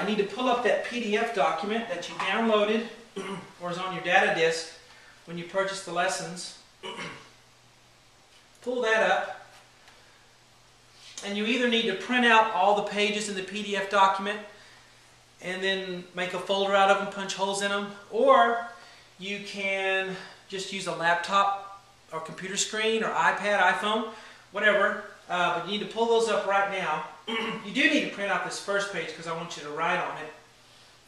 you need to pull up that PDF document that you downloaded or is on your data disk when you purchased the lessons. Pull that up, and you either need to print out all the pages in the PDF document and then make a folder out of them, punch holes in them, or you can just use a laptop or computer screen or iPad, iPhone, whatever, but you need to pull those up right now. You do need to print out this first page because I want you to write on it.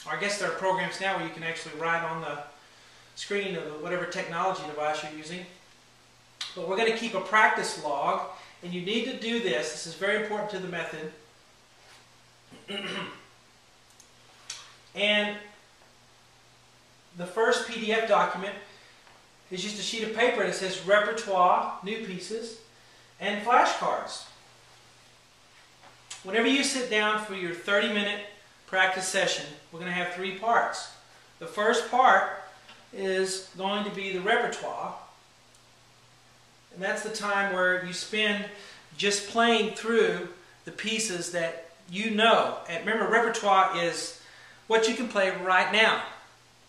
Or I guess there are programs now where you can actually write on the screen of whatever technology device you're using. But we're going to keep a practice log, and you need to do this. This is very important to the method. And the first PDF document is just a sheet of paper that says repertoire, new pieces, and flashcards. Whenever you sit down for your 30-minute practice session, we're going to have 3 parts. The first part is going to be the repertoire, and that's the time where you spend just playing through the pieces that you know. And remember, repertoire is what you can play right now.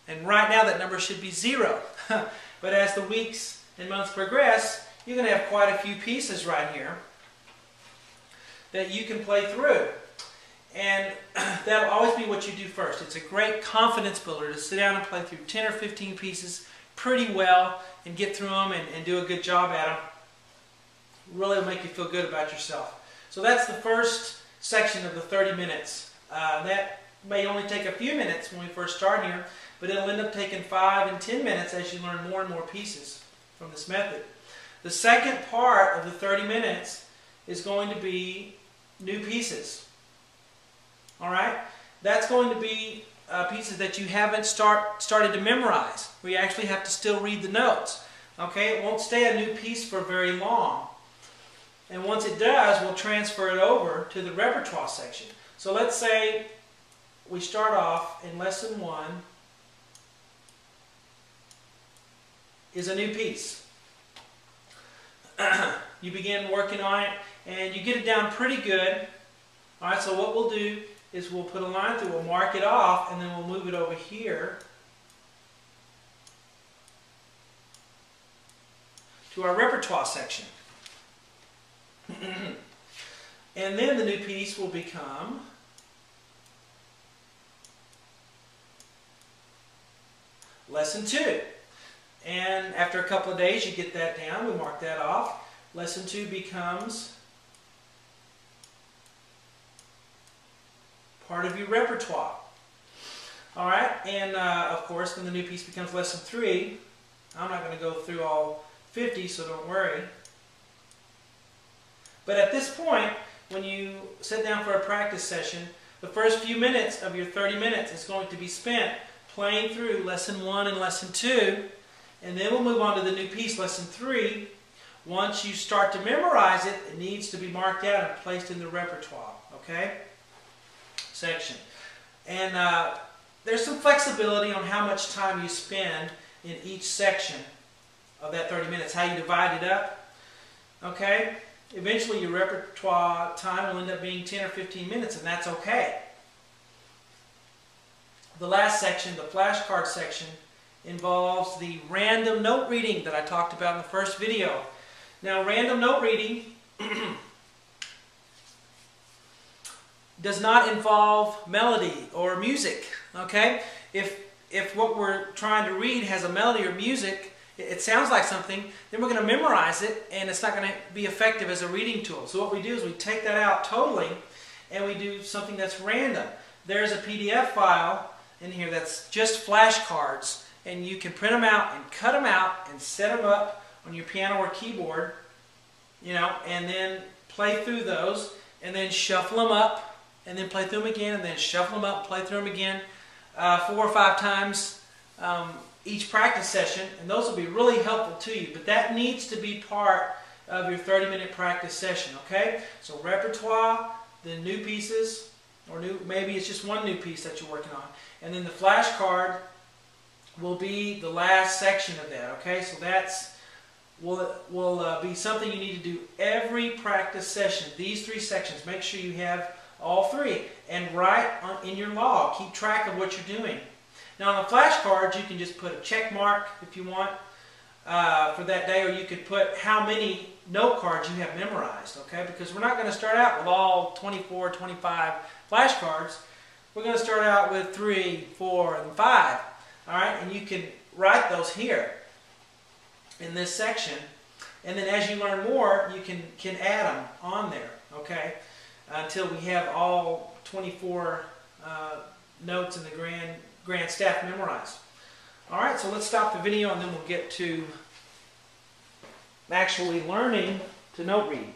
And right now that number should be 0. But as the weeks and months progress, you're going to have quite a few pieces right here that you can play through. And that'll always be what you do first. It's a great confidence builder to sit down and play through 10 or 15 pieces pretty well and get through them and do a good job at them. Really will make you feel good about yourself. So that's the first section of the 30 minutes. That may only take a few minutes when we first start here, but it'll end up taking 5 and 10 minutes as you learn more and more pieces from this method. The second part of the 30 minutes is going to be new pieces. Alright? That's going to be pieces that you haven't started to memorize, where you actually have to still read the notes. Okay? It won't stay a new piece for very long. And once it does, we'll transfer it over to the repertoire section. So let's say we start off in lesson 1 is a new piece. You begin working on it and you get it down pretty good. Alright, so what we'll do is we'll put a line through, we'll mark it off, and then we'll move it over here to our repertoire section. And then the new piece will become lesson 2. And after a couple of days you get that down, we mark that off. Lesson 2 becomes part of your repertoire. Alright, and of course then the new piece becomes lesson 3. I'm not going to go through all 50, so don't worry. But at this point, when you sit down for a practice session, the first few minutes of your 30 minutes is going to be spent playing through lesson 1 and lesson 2, and then we'll move on to the new piece, lesson 3. Once you start to memorize it, it needs to be marked out and placed in the repertoire, okay, section. And there's some flexibility on how much time you spend in each section of that 30 minutes, how you divide it up, okay. Eventually your repertoire time will end up being 10 or 15 minutes, and that's okay. The last section, the flashcard section, involves the random note reading that I talked about in the first video. Now, random note reading does not involve melody or music, okay? If what we're trying to read has a melody or music, it sounds like something, then we're going to memorize it, and it's not going to be effective as a reading tool. So what we do is we take that out totally, and we do something that's random. There's a PDF file in here that's just flashcards, and you can print them out and cut them out and set them up on your piano or keyboard, you know, and then play through those, and then shuffle them up, and then play through them again, and then shuffle them up, play through them again, 4 or 5 times each practice session, and those will be really helpful to you. But that needs to be part of your 30-minute practice session, okay? So repertoire, the new pieces, or maybe it's just one new piece that you're working on, and then the flashcard will be the last section of that, okay? So that's will be something you need to do every practice session. These 3 sections, make sure you have all three, and write in your log. Keep track of what you're doing. Now on the flashcards, you can just put a check mark if you want for that day, or you could put how many note cards you have memorized, okay? Because we're not going to start out with all 24, 25 flashcards. We're going to start out with 3, 4, and 5, all right? And you can write those here in this section, and then as you learn more, you can add them on there, okay? Until we have all 24 notes in the grand staff memorized. All right, so let's stop the video and then we'll get to actually learning to note read.